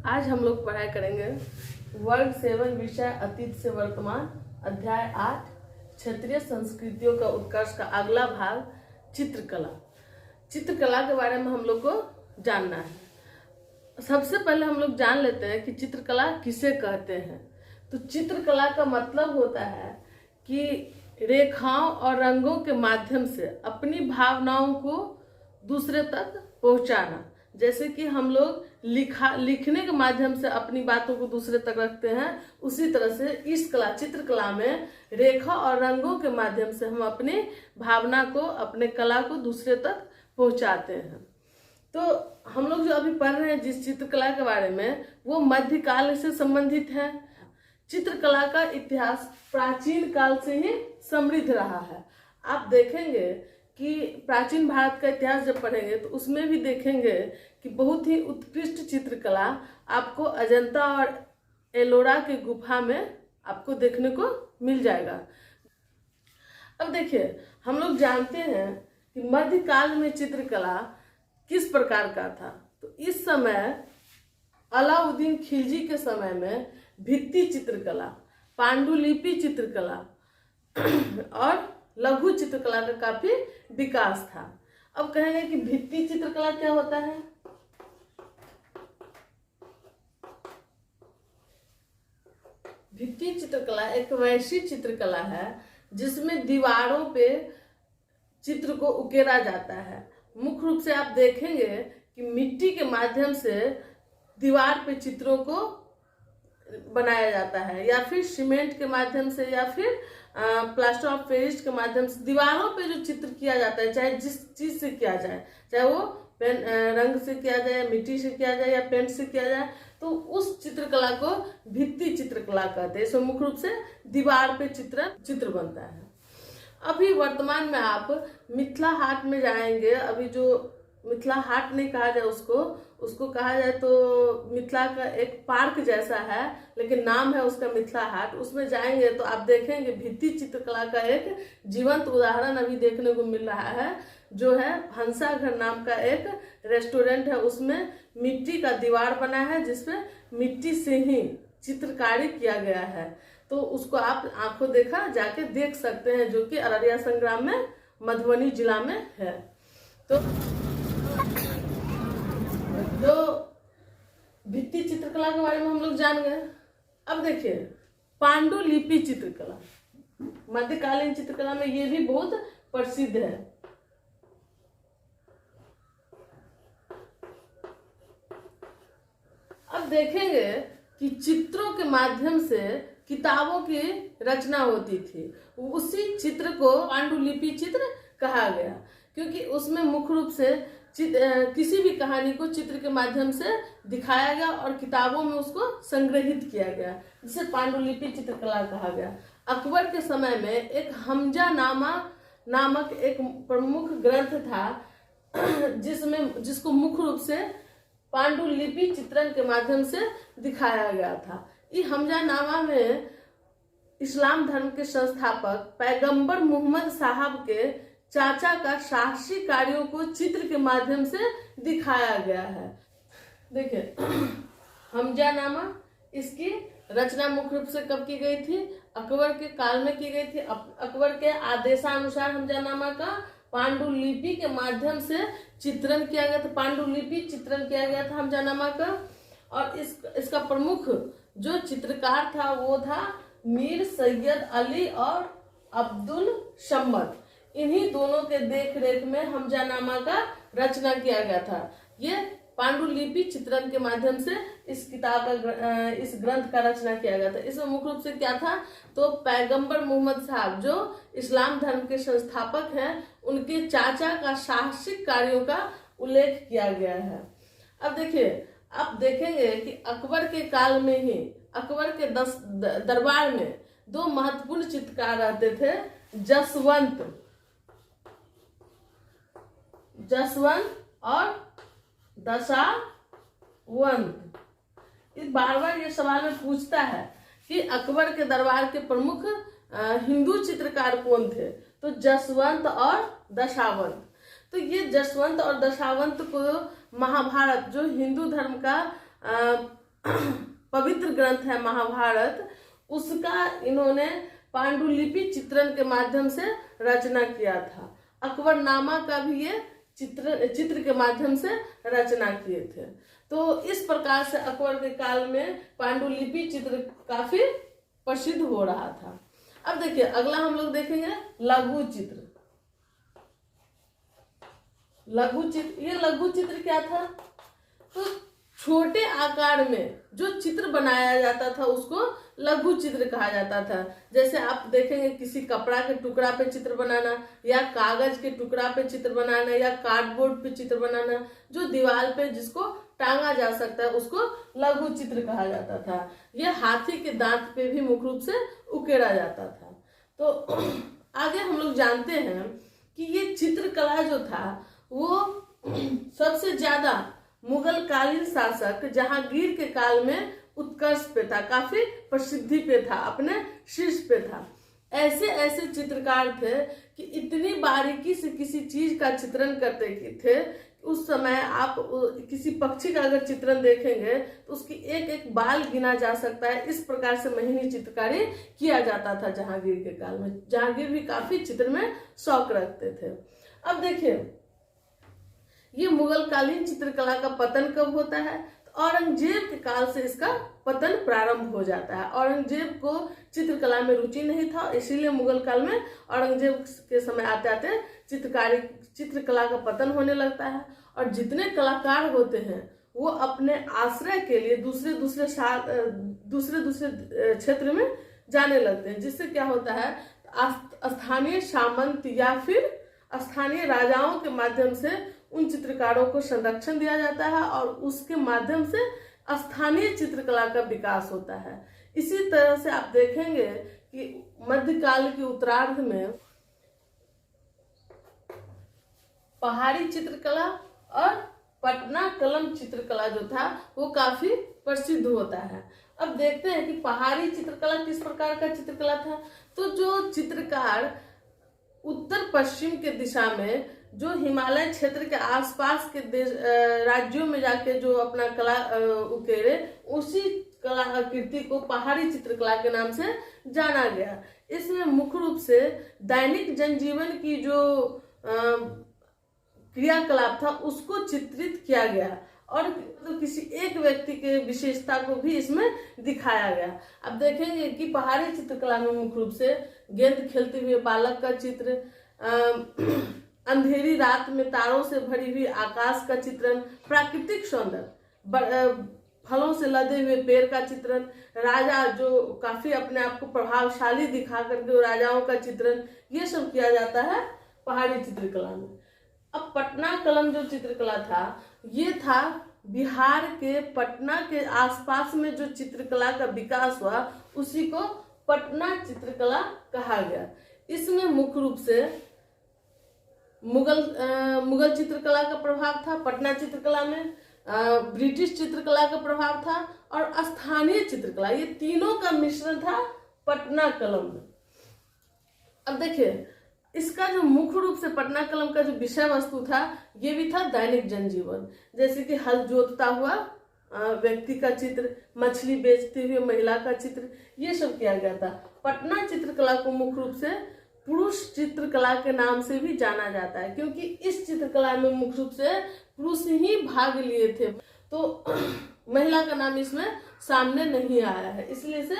आज हम लोग पढ़ाई करेंगे वर्ग 7 विषय अतीत से वर्तमान अध्याय 8 क्षेत्रीय संस्कृतियों का उत्कर्ष का अगला भाग चित्रकला। चित्रकला के बारे में हम लोग को जानना है। सबसे पहले हम लोग जान लेते हैं कि चित्रकला किसे कहते हैं। तो चित्रकला का मतलब होता है कि रेखाओं और रंगों के माध्यम से अपनी भावनाओं को दूसरे तक पहुंचाना। जैसे कि हम लोग लिखने के माध्यम से अपनी बातों को दूसरे तक रखते हैं, उसी तरह से इस कला चित्रकला में रेखा और रंगों के माध्यम से हम अपनी भावना को, अपने कला को दूसरे तक पहुंचाते हैं। तो हम लोग जो अभी पढ़ रहे हैं जिस चित्रकला के बारे में, वो मध्यकाल से संबंधित है। चित्रकला का इतिहास प्राचीन काल से ही समृद्ध रहा है। आप देखेंगे कि प्राचीन भारत का इतिहास जब पढ़ेंगे तो उसमें भी देखेंगे कि बहुत ही उत्कृष्ट चित्रकला आपको अजंता और एलोरा की गुफा में आपको देखने को मिल जाएगा। अब देखिए, हम लोग जानते हैं कि मध्यकाल में चित्रकला किस प्रकार का था। तो इस समय अलाउद्दीन खिलजी के समय में भित्ति चित्रकला, पांडुलिपि चित्रकला और लघु चित्रकला का काफी विकास था। अब कहेंगे कि भित्ति चित्रकला क्या होता है। भित्ति चित्रकला एक वैसी चित्रकला है जिसमें दीवारों पे चित्र को उकेरा जाता है। मुख्य रूप से आप देखेंगे कि मिट्टी के माध्यम से दीवार पे चित्रों को बनाया जाता है, या फिर सीमेंट के माध्यम से, या फिर प्लास्टर ऑफ पेरिस के माध्यम से दीवारों पे जो चित्र किया जाता है, चाहे जिस चीज से किया जाए, चाहे वो रंग से किया जाए, मिट्टी से किया जाए या पेंट से किया जाए, तो उस चित्रकला को भित्ति चित्रकला कहते हैं। इसमें मुख्य रूप से दीवार पे चित्र बनता है। अभी वर्तमान में आप मिथिला हाट में जाएंगे। अभी जो मिथिला हाट नहीं कहा जाए उसको कहा जाए तो मिथिला का एक पार्क जैसा है, लेकिन नाम है उसका मिथिला हाट। उसमें जाएंगे तो आप देखेंगे भित्ति चित्रकला का एक जीवंत उदाहरण अभी देखने को मिल रहा है, जो है हंसा घर नाम का एक रेस्टोरेंट है। उसमें मिट्टी का दीवार बना है जिसपे मिट्टी से ही चित्रकारी किया गया है। तो उसको आप आंखों देखा जाके देख सकते हैं, जो कि अररिया संग्राम में मधुबनी जिला में है। तो जो भित्ति चित्रकला के बारे में हम लोग जान गए। अब देखिए पांडुलिपि चित्रकला, मध्यकालीन चित्रकला में ये भी बहुत प्रसिद्ध है। अब देखेंगे कि चित्रों के माध्यम से किताबों की रचना होती थी। उसी चित्र को पांडुलिपि चित्र कहा गया, क्योंकि उसमें मुख्य रूप से किसी भी कहानी को चित्र के माध्यम से दिखाया गया और किताबों में उसको संग्रहित किया गया, जिसे पांडुलिपि चित्रकला कहा गया। अकबर के समय में एक हमजानामा नामक एक प्रमुख ग्रंथ था जिसको मुख्य रूप से पांडुलिपि चित्रण के माध्यम से दिखाया गया था। इस हमजानामा में इस्लाम धर्म के संस्थापक पैगंबर मोहम्मद साहब के चाचा का साहसी कार्यों को चित्र के माध्यम से दिखाया गया है। देखिए हमजानामा, इसकी रचना मुख्य रूप से कब की गई थी? अकबर के काल में की गई थी। अकबर के आदेशानुसार हमजानामा का पांडुलिपि के माध्यम से चित्रण किया गया था। पांडुलिपि चित्रण किया गया था हमजानामा का। और इसका प्रमुख जो चित्रकार था वो था मीर सैयद अली और अब्दुल शम्मद। इन्हीं दोनों के देख रेख में हमजानामा का रचना किया गया था। ये पांडुलिपि चित्रण के माध्यम से इस किताब का, इस ग्रंथ का रचना किया गया था। इसमें मुख्य रूप से क्या था, तो पैगंबर मोहम्मद साहब जो इस्लाम धर्म के संस्थापक हैं, उनके चाचा का साहसिक कार्यों का उल्लेख किया गया है। अब देखिए, आप देखेंगे कि अकबर के काल में ही अकबर के दरबार में दो महत्वपूर्ण चित्रकार रहते थे, जसवंत और दशावंत। इस बार ये सवाल में पूछता है कि अकबर के दरबार के प्रमुख हिंदू चित्रकार कौन थे? तो जसवंत और दशावंत। तो ये जसवंत और दशावंत को महाभारत, जो हिंदू धर्म का पवित्र ग्रंथ है महाभारत, उसका इन्होंने पांडुलिपि चित्रण के माध्यम से रचना किया था। अकबरनामा का भी ये चित्र के माध्यम से रचना किए थे। तो इस प्रकार से अकबर के काल में पांडुलिपि चित्र काफी प्रसिद्ध हो रहा था। अब देखिए अगला हम लोग देखेंगे लघु चित्र। लघु चित्र, ये लघु चित्र क्या था? तो छोटे आकार में जो चित्र बनाया जाता था उसको लघु चित्र कहा जाता था। जैसे आप देखेंगे किसी कपड़ा के टुकड़ा पे चित्र बनाना, या कागज के टुकड़ा पे चित्र बनाना, या कार्डबोर्ड पे चित्र बनाना, जो दीवार पे जिसको टांगा जा सकता है उसको लघु चित्र कहा जाता था। यह हाथी के दांत पे भी मुख्य रूप से उकेरा जाता था। तो आगे हम लोग जानते हैं कि ये चित्रकला जो था वो सबसे ज्यादा मुगल कालीन शासक जहांगीर के काल में उत्कर्ष पे था, काफी प्रसिद्धि पे था, अपने शीर्ष पे था। ऐसे ऐसे चित्रकार थे कि इतनी बारीकी से किसी चीज का चित्रण करते थे। उस समय आप किसी पक्षी का अगर चित्रण देखेंगे तो उसकी एक एक बाल गिना जा सकता है। इस प्रकार से महीनी चित्रकारी किया जाता था जहांगीर के काल में। जहांगीर भी काफी चित्र में शौक रखते थे। अब देखिए ये मुगल कालीन चित्रकला का पतन कब होता है? तो औरंगजेब के काल से इसका पतन प्रारंभ हो जाता है। औरंगजेब को चित्रकला में रुचि नहीं था, इसीलिए मुगल काल में औरंगजेब के समय आते आते चित्रकला का पतन होने लगता है। और जितने कलाकार होते हैं वो अपने आश्रय के लिए दूसरे दूसरे क्षेत्र में जाने लगते हैं, जिससे क्या होता है स्थानीय सामंत या फिर स्थानीय राजाओं के माध्यम से उन चित्रकारों को संरक्षण दिया जाता है और उसके माध्यम से स्थानीय चित्रकला का विकास होता है। इसी तरह से आप देखेंगे कि मध्यकाल के उत्तरार्ध में पहाड़ी चित्रकला और पटना कलम चित्रकला जो था वो काफी प्रसिद्ध होता है। अब देखते हैं कि पहाड़ी चित्रकला किस प्रकार का चित्रकला था। तो जो चित्रकार उत्तर पश्चिम के दिशा में जो हिमालय क्षेत्र के आसपास के राज्यों में जाके जो अपना कला उकेरे, उसी कला कृति को पहाड़ी चित्रकला के नाम से जाना गया। इसमें मुख्य रूप से दैनिक जनजीवन की जो क्रियाकलाप था उसको चित्रित किया गया और तो किसी एक व्यक्ति के विशेषता को भी इसमें दिखाया गया। अब देखेंगे कि पहाड़ी चित्रकला में मुख्य रूप से गेंद खेलते हुए बालक का चित्र, अंधेरी रात में तारों से भरी हुई आकाश का चित्रण, प्राकृतिक सौंदर्य, फलों से लदे हुए पेड़ का चित्रण, राजा जो काफी अपने आप को प्रभावशाली दिखा करके राजाओं का चित्रण, ये सब किया जाता है पहाड़ी चित्रकला में। अब पटना कलम जो चित्रकला था ये था बिहार के पटना के आसपास में जो चित्रकला का विकास हुआ उसी को पटना चित्रकला कहा गया। इसमें मुख्य रूप से मुगल चित्रकला का प्रभाव था पटना चित्रकला में, ब्रिटिश चित्रकला का प्रभाव था और स्थानीय चित्रकला, ये तीनों का मिश्रण था पटना कलम में। अब देखिए इसका जो मुख्य रूप से पटना कलम का जो विषय वस्तु था ये भी था दैनिक जनजीवन, जैसे कि हल जोतता हुआ व्यक्ति का चित्र, मछली बेचते हुए महिला का चित्र, ये सब किया गया था। पटना चित्रकला को मुख्य रूप से पुरुष चित्रकला के नाम से भी जाना जाता है, क्योंकि इस चित्रकला में मुख्य रूप से पुरुष ही भाग लिए थे, तो महिला का नाम इसमें सामने नहीं आया है, इसलिए इसे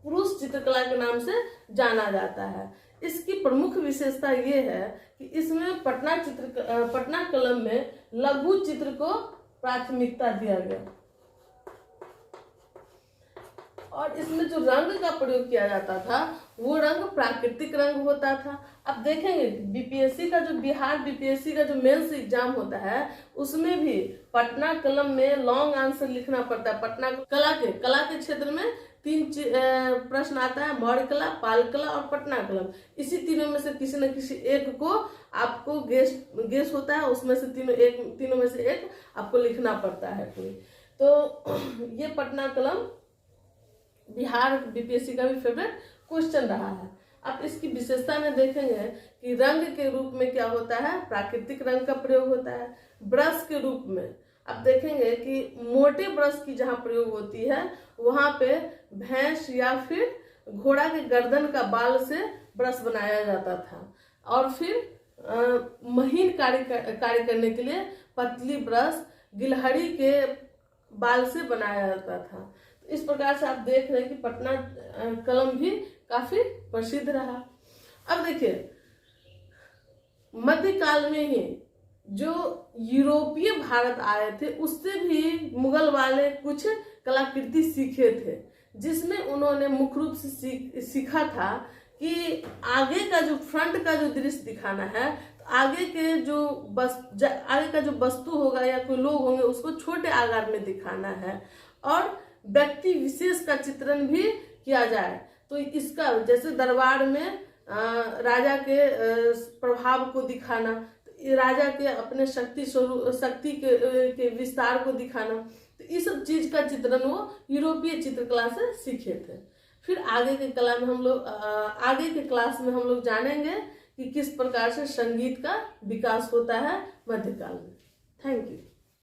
पुरुष चित्रकला के नाम से जाना जाता है। इसकी प्रमुख विशेषता ये है कि इसमें पटना कलम में लघु चित्र को प्राथमिकता दिया गया और इसमें जो रंग का प्रयोग किया जाता था वो रंग प्राकृतिक रंग होता था। अब देखेंगे बीपीएससी का जो बिहार बीपीएससी का जो मेंस एग्जाम होता है उसमें भी पटना कलम में लॉन्ग आंसर लिखना पड़ता है। पटना कला के क्षेत्र में 3 प्रश्न आता है, मौर्य कला, पाल कला और पटना कलम। इसी तीनों में से किसी न किसी एक को आपको गेस होता है, उसमें से तीनों में से एक आपको लिखना पड़ता है कोई। तो ये पटना कलम बिहार बीपीएससी का भी फेवरेट क्वेश्चन रहा है। अब इसकी विशेषता में देखेंगे कि रंग के रूप में क्या होता है, प्राकृतिक रंग का प्रयोग होता है। ब्रश के रूप में आप देखेंगे कि मोटे ब्रश की जहाँ प्रयोग होती है वहां पे भैंस या फिर घोड़ा के गर्दन का बाल से ब्रश बनाया जाता था, और फिर महीन कार्य करने के लिए पतली ब्रश गिलहरी के बाल से बनाया जाता था। तो इस प्रकार से आप देख रहे हैं कि पटना कलम भी काफी प्रसिद्ध रहा। अब देखिए, मध्यकाल में ही जो यूरोपीय भारत आए थे उससे भी मुगल वाले कुछ कलाकृति सीखे थे, जिसमें उन्होंने मुख्य रूप से सीखा था कि आगे का जो फ्रंट का जो दृश्य दिखाना है, तो आगे का जो वस्तु होगा या कोई लोग होंगे उसको छोटे आकार में दिखाना है, और व्यक्ति विशेष का चित्रण भी किया जाए। तो इसका जैसे दरबार में राजा के प्रभाव को दिखाना, राजा के अपने शक्ति के विस्तार को दिखाना, तो इस सब चीज का चित्रण वो यूरोपीय चित्रकला से सीखे थे। फिर आगे के क्लास में हम लोग जानेंगे कि किस प्रकार से संगीत का विकास होता है मध्यकाल में। Thank you.